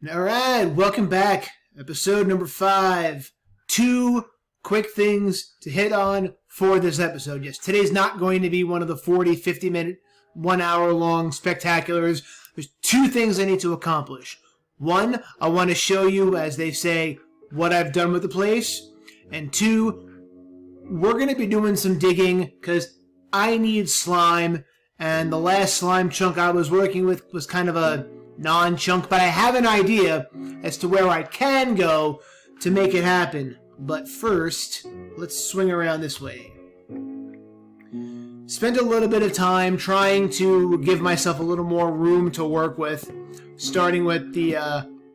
All right, welcome back. Episode number 5. 2 quick things to hit on for this episode. Yes, today's not going to be one of the 40, 50-minute, 1 hour long spectaculars. There's 2 things I need to accomplish. 1, I want to show you, as they say, what I've done with the place. And 2, we're going to be doing some digging because I need slime. And the last slime chunk I was working with was kind of a non-chunk, but I have an idea as to where I can go to make it happen. But first, let's swing around this way. Spent a little bit of time trying to give myself a little more room to work with, starting with the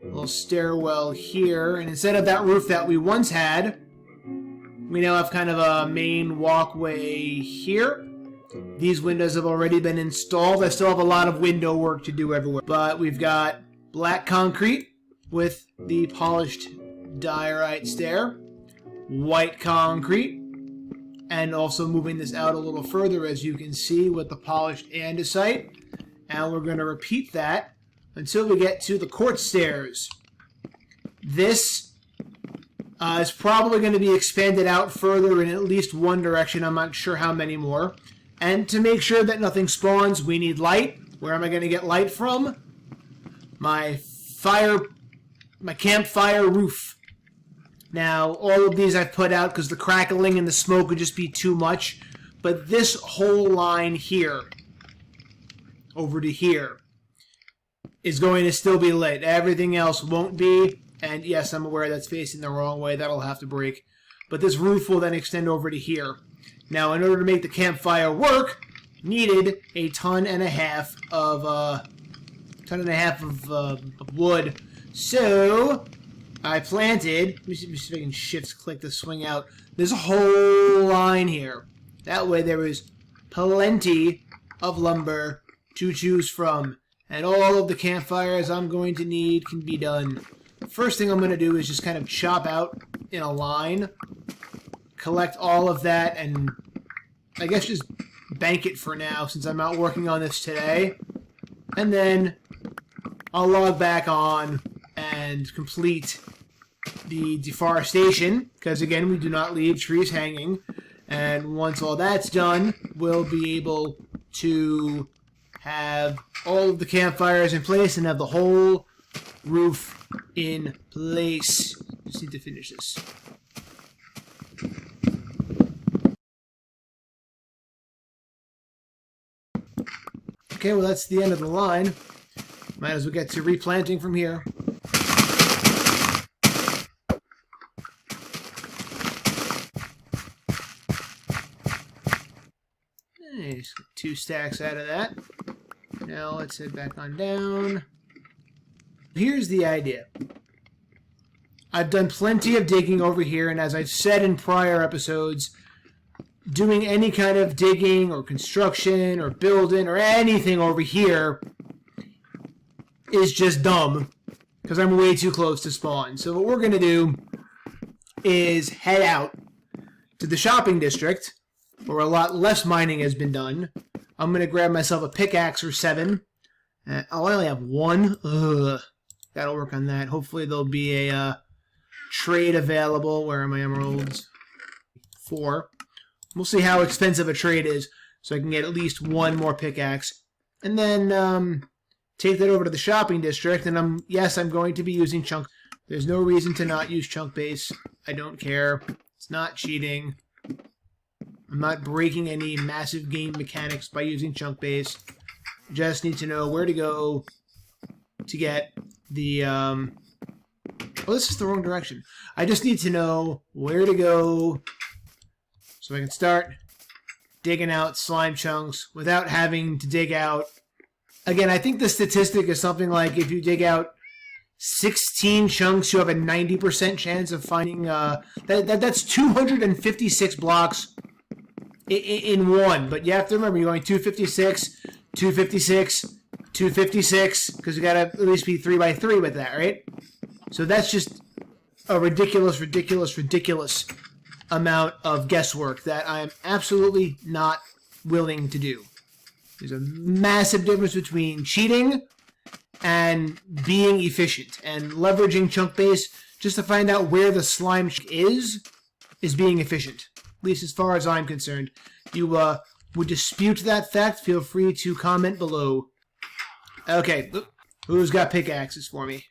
little stairwell here. And instead of that roof that we once had, we now have kind of a main walkway here. These windows have already been installed. I still have a lot of window work to do everywhere. But we've got black concrete with the polished diorite stair, white concrete, and also moving this out a little further, as you can see, with the polished andesite. And we're going to repeat that until we get to the quartz stairs. This is probably going to be expanded out further in at least one direction. I'm not sure how many more. And to make sure that nothing spawns, we need light. Where am I going to get light from? My campfire roof. Now, all of these I've put out because the crackling and the smoke would just be too much. But this whole line here, over to here, is going to still be lit. Everything else won't be. And yes, I'm aware that's facing the wrong way. That'll have to break. But this roof will then extend over to here. Now, in order to make the campfire work, needed a ton and a half of wood. So I planted. Let me see if I can shift-click to swing out. There's a whole line here. That way, there is plenty of lumber to choose from, and all of the campfires I'm going to need can be done. First thing I'm going to do is just kind of chop out in a line. Collect all of that and I guess just bank it for now since I'm out working on this today. And then I'll log back on and complete the deforestation because, again, we do not leave trees hanging. And once all that's done, we'll be able to have all of the campfires in place and have the whole roof in place. Just need to finish this. Okay, well, that's the end of the line. Might as well get to replanting from here. Nice. 2 stacks out of that. Now let's head back on down. Here's the idea. I've done plenty of digging over here, and as I've said in prior episodes, doing any kind of digging or construction or building or anything over here is just dumb because I'm way too close to spawn. So what we're going to do is head out to the shopping district where a lot less mining has been done. I'm going to grab myself a pickaxe or 7. I only have 1. Ugh. That'll work on that. Hopefully there'll be a trade available. Where are my emeralds? 4. We'll see how expensive a trade is, so I can get at least 1 more pickaxe. And then take that over to the shopping district, and I'm going to be using chunk. There's no reason to not use chunk base. I don't care. It's not cheating. I'm not breaking any massive game mechanics by using chunk base. Just need to know where to go to get the... Oh, this is the wrong direction. I just need to know where to go so I can start digging out slime chunks without having to dig out. Again, I think the statistic is something like if you dig out 16 chunks, you have a 90% chance of finding... that's 256 blocks in one. But you have to remember, you're going 256, 256, 256, because you got to at least be 3 by 3 with that, right? So that's just a ridiculous amount of guesswork that I am absolutely not willing to do. There's a massive difference between cheating and being efficient and leveraging chunk base just to find out where the slime is being efficient. At least as far as I'm concerned. If you would dispute that fact, feel free to comment below. Okay, who's got pickaxes for me?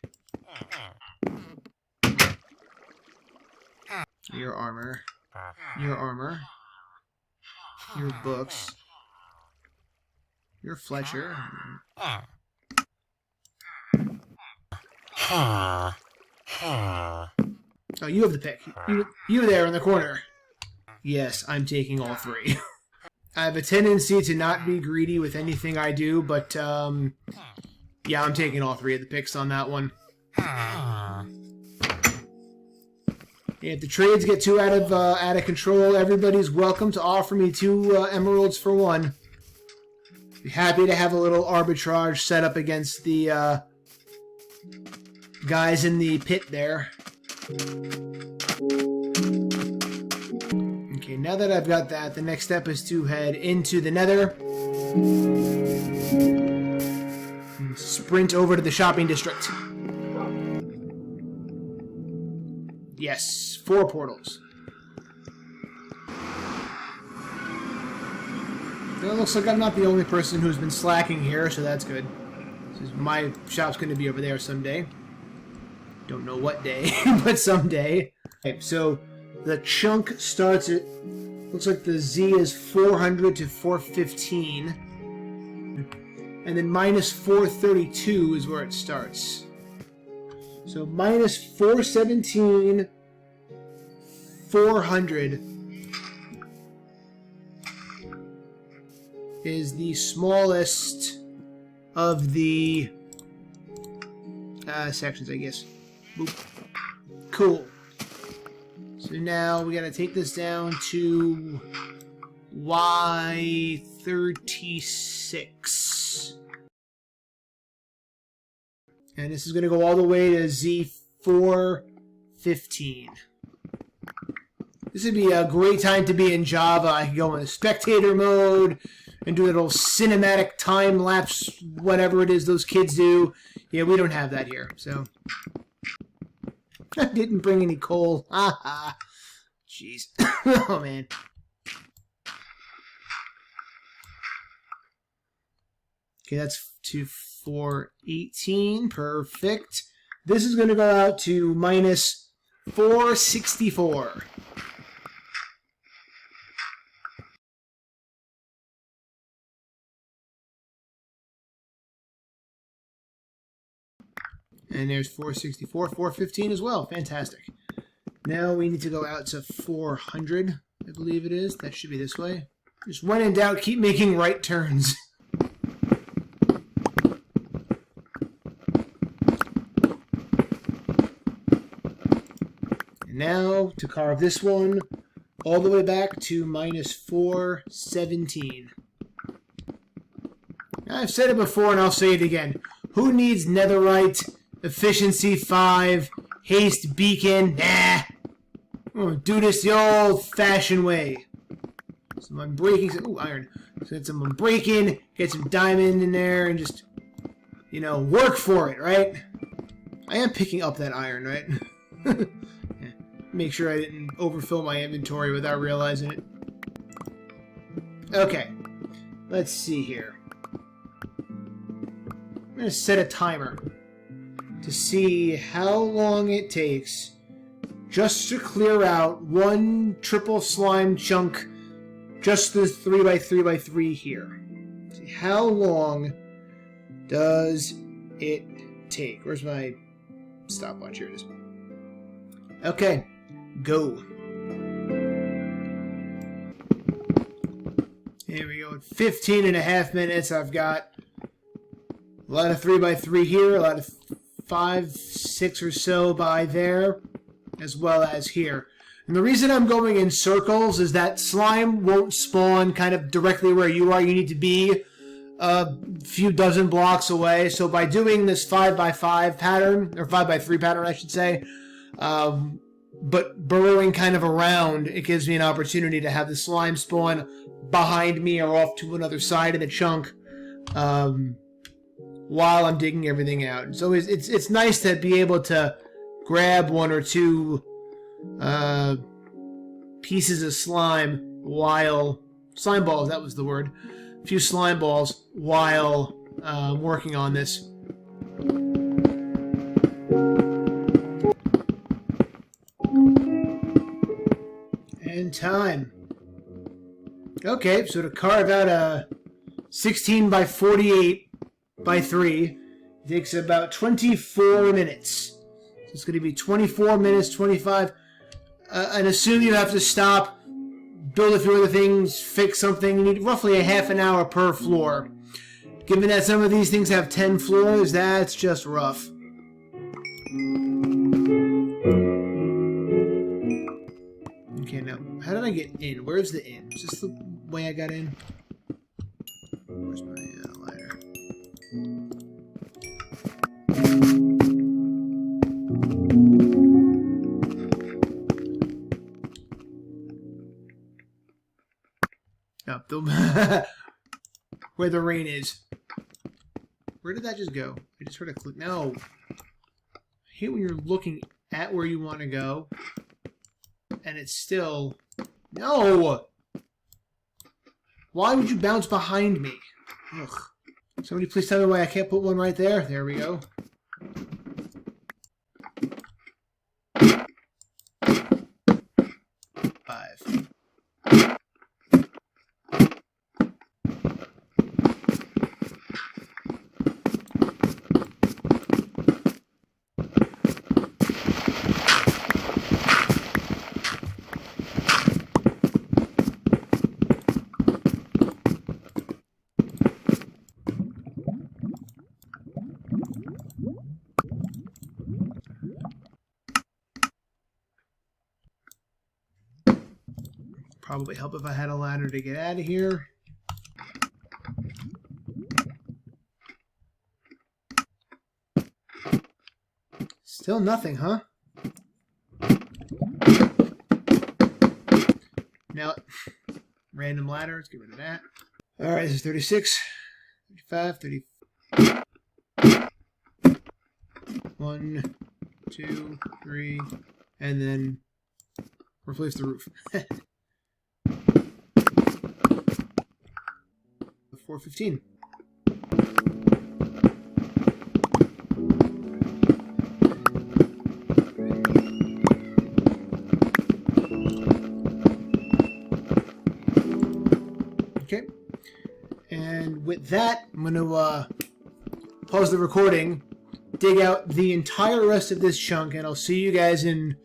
Your armor. Your armor. Your books. Your Fletcher. Oh, you have the pick. You there in the corner. Yes, I'm taking all three. I have a tendency to not be greedy with anything I do, but, yeah, I'm taking all three of the picks on that one. If the trades get too out of control, everybody's welcome to offer me 2 emeralds for 1. Be happy to have a little arbitrage set up against the guys in the pit there. Okay, now that I've got that, the next step is to head into the Nether. And sprint over to the shopping district. Yes, 4 portals. Well, it looks like I'm not the only person who's been slacking here, so that's good. My shop's going to be over there someday. Don't know what day, but someday. Okay, so the chunk starts at, looks like the Z is 400 to 415. And then minus 432 is where it starts. So minus 417, 400 is the smallest of the sections, I guess. Boop. Cool. So now we gotta take this down to Y36. And this is going to go all the way to Z415. This would be a great time to be in Java. I can go in spectator mode and do a little cinematic time-lapse, whatever it is those kids do. Yeah, we don't have that here, so. I didn't bring any coal. Haha. Jeez. Oh, man. Okay, that's 418. Perfect. This is going to go out to minus 464. And there's 464, 415 as well. Fantastic. Now we need to go out to 400, I believe it is. That should be this way. Just when in doubt, keep making right turns. Now, to carve this one all the way back to minus 417. I've said it before and I'll say it again. Who needs netherite, efficiency 5, haste beacon? Nah. I'm going to do this the old-fashioned way. Some unbreaking. Ooh, iron. So get some unbreaking, get some diamond in there, and just, you know, work for it, right? I am picking up that iron, right? Make sure I didn't overfill my inventory without realizing it. Okay. Let's see here. I'm going to set a timer to see how long it takes just to clear out 1 triple slime chunk, just the 3x3x3 here. See, how long does it take? Where's my stopwatch? Here it is. Okay. Go. Here we go. 15.5 minutes. I've got a lot of 3x3 here, a lot of 5, 6 or so by there, as well as here. And the reason I'm going in circles is that slime won't spawn kind of directly where you are. You need to be a few dozen blocks away. So by doing this 5x5 pattern, or 5x3 pattern, I should say, but burrowing kind of around, it gives me an opportunity to have the slime spawn behind me or off to another side of the chunk, while I'm digging everything out. So it's nice to be able to grab one or two pieces of slime balls, that was the word. A few slime balls while working on this. And time. Okay, so to carve out a 16 by 48 by 3, it takes about 24 minutes. So it's going to be 24 minutes, 25. And assume you have to stop, build a few other things, fix something. You need roughly a half an hour per floor. Given that some of these things have 10 floors, that's just rough. Okay, now, how did I get in? Where's the in? Is this the way I got in? Where's my ladder? Oh, where the rain is. Where did that just go? I just heard a click. No. I hate when you're looking at where you want to go, and it's still... No! Why would you bounce behind me? Ugh. Somebody please tell me why I can't put one right there. There we go. Five. Probably help if I had a ladder to get out of here. Still nothing, huh? Now, random ladder. Let's get rid of that. Alright, this is 36, 35, 30. 1, 2, 3, and then replace the roof. 415. Okay. And with that, I'm going to pause the recording, dig out the entire rest of this chunk, and I'll see you guys in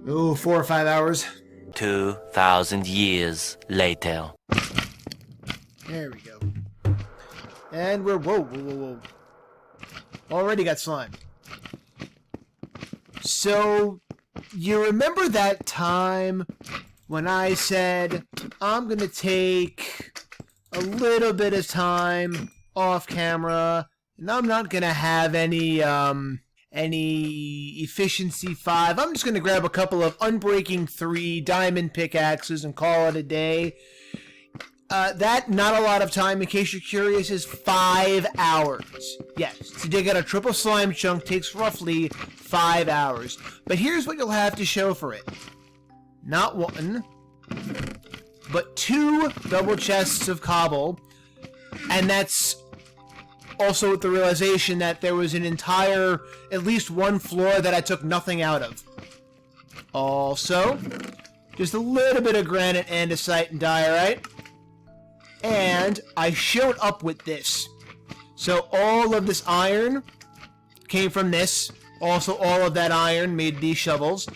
4 or 5 hours. 2,000 years later. There we go. And we're... Whoa. Already got slime. So, you remember that time when I said, I'm going to take a little bit of time off camera, and I'm not going to have any efficiency 5. I'm just going to grab a couple of Unbreaking 3 diamond pickaxes and call it a day. That, not a lot of time, in case you're curious, is 5 hours. Yes, to dig out a triple slime chunk takes roughly 5 hours. But here's what you'll have to show for it. Not 1, but 2 double chests of cobble. And that's also with the realization that there was an entire, at least 1 floor that I took nothing out of. Also, just a little bit of granite, andesite, and diorite. And I showed up with this. So all of this iron came from this. Also, all of that iron made these shovels.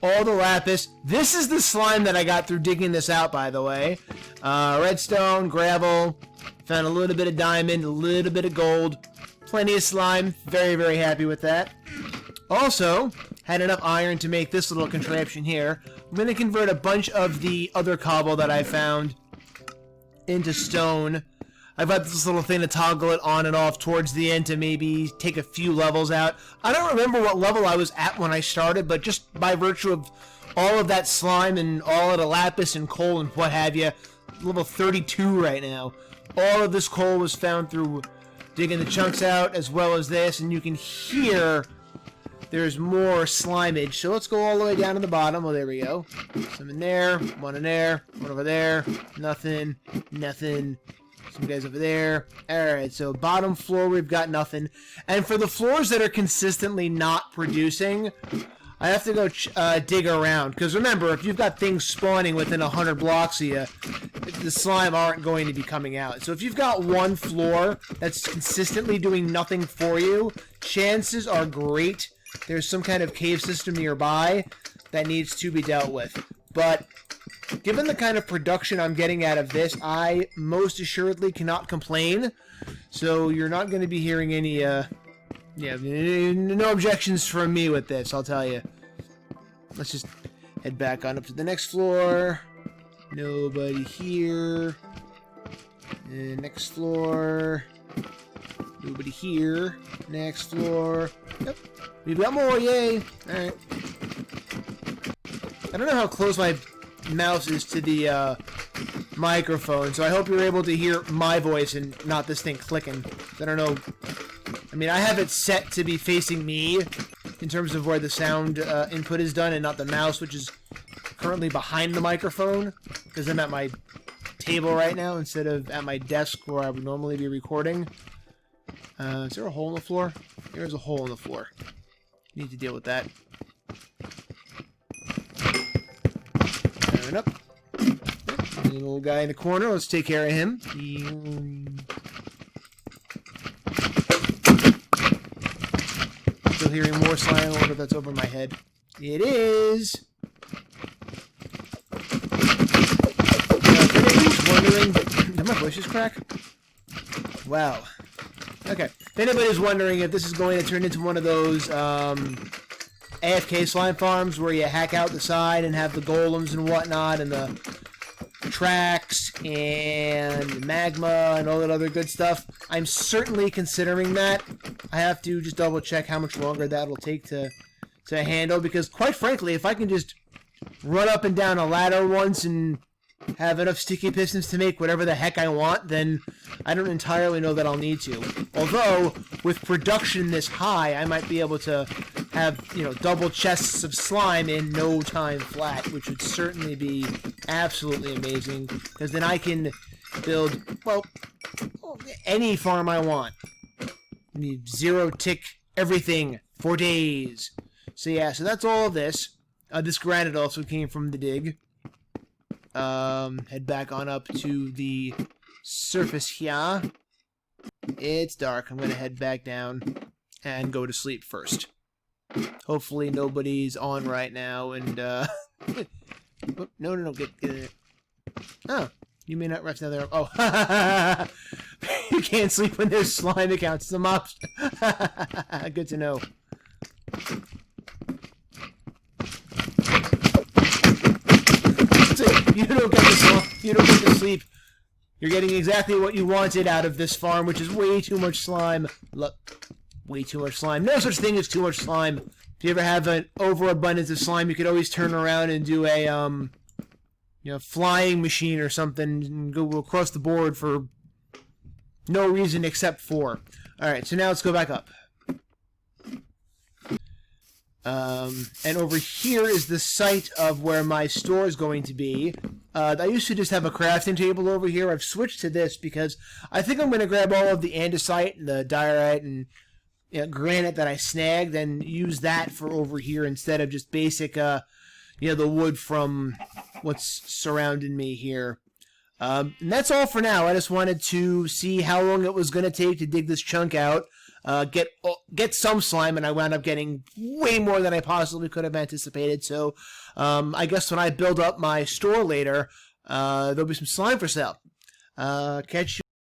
All the lapis. This is the slime that I got through digging this out, by the way. Redstone, gravel. Found a little bit of diamond, a little bit of gold. Plenty of slime. Very, very happy with that. Also, had enough iron to make this little contraption here. I'm going to convert a bunch of the other cobble that I found into stone. I've got this little thing to toggle it on and off towards the end to maybe take a few levels out. I don't remember what level I was at when I started, but just by virtue of all of that slime and all of the lapis and coal and what have you, level 32 right now. All of this coal was found through digging the chunks out as well as this, and you can hear there's more slimeage. So let's go all the way down to the bottom. Oh, there we go. Some in there, one over there, nothing, nothing. Some guys over there. Alright, so bottom floor, we've got nothing. And for the floors that are consistently not producing, I have to go dig around. Because remember, if you've got things spawning within 100 blocks of you, the slime aren't going to be coming out. So if you've got one floor that's consistently doing nothing for you, chances are great there's some kind of cave system nearby that needs to be dealt with. But given the kind of production I'm getting out of this, I most assuredly cannot complain. So you're not going to be hearing any, no objections from me with this, I'll tell you. Let's just head back on up to the next floor. Nobody here. Next floor. Nobody here. Next floor. Yep. We've got more, yay! Alright. I don't know how close my mouse is to the microphone, so I hope you're able to hear my voice and not this thing clicking. I don't know. I mean, I have it set to be facing me in terms of where the sound input is done and not the mouse, which is currently behind the microphone, because I'm at my table right now instead of at my desk where I would normally be recording. Is there a hole in the floor? There's a hole in the floor. Need to deal with that. Turn up. The little guy in the corner. Let's take care of him. Still hearing more slime. I wonder if that's over my head. It is. If anybody's wondering, did my voice just crack? Wow. Okay. If anybody's wondering if this is going to turn into one of those AFK slime farms where you hack out the side and have the golems and whatnot and the tracks and magma and all that other good stuff, I'm certainly considering that. I have to just double check how much longer that'll take to handle, because quite frankly, if I can just run up and down a ladder once and have enough sticky pistons to make whatever the heck I want, then I don't entirely know that I'll need to. Although, with production this high, I might be able to have, double chests of slime in no time flat, which would certainly be absolutely amazing, because then I can build, well, any farm I want. I need zero tick everything for days. So yeah, so that's all of this. This granite also came from the dig. Head back on up to the surface here. It's dark. I'm going to head back down and go to sleep first. Hopefully nobody's on right now, and, no, get in there. Oh, you may not rest now there. Oh, you can't sleep when there's slime accounts. Some option. Good to know. You don't get to sleep. You're getting exactly what you wanted out of this farm, which is way too much slime. Look, way too much slime. No such thing as too much slime. If you ever have an overabundance of slime, you could always turn around and do a flying machine or something and go across the board for no reason except for. All right, so now let's go back up. And over here is the site of where my store is going to be. I used to just have a crafting table over here. I've switched to this because I think I'm going to grab all of the andesite and the diorite and granite that I snagged and use that for over here instead of just basic, the wood from what's surrounding me here. And that's all for now. I just wanted to see how long it was going to take to dig this chunk out. Get some slime, and I wound up getting way more than I possibly could have anticipated. So, I guess when I build up my store later, there'll be some slime for sale. Catch you.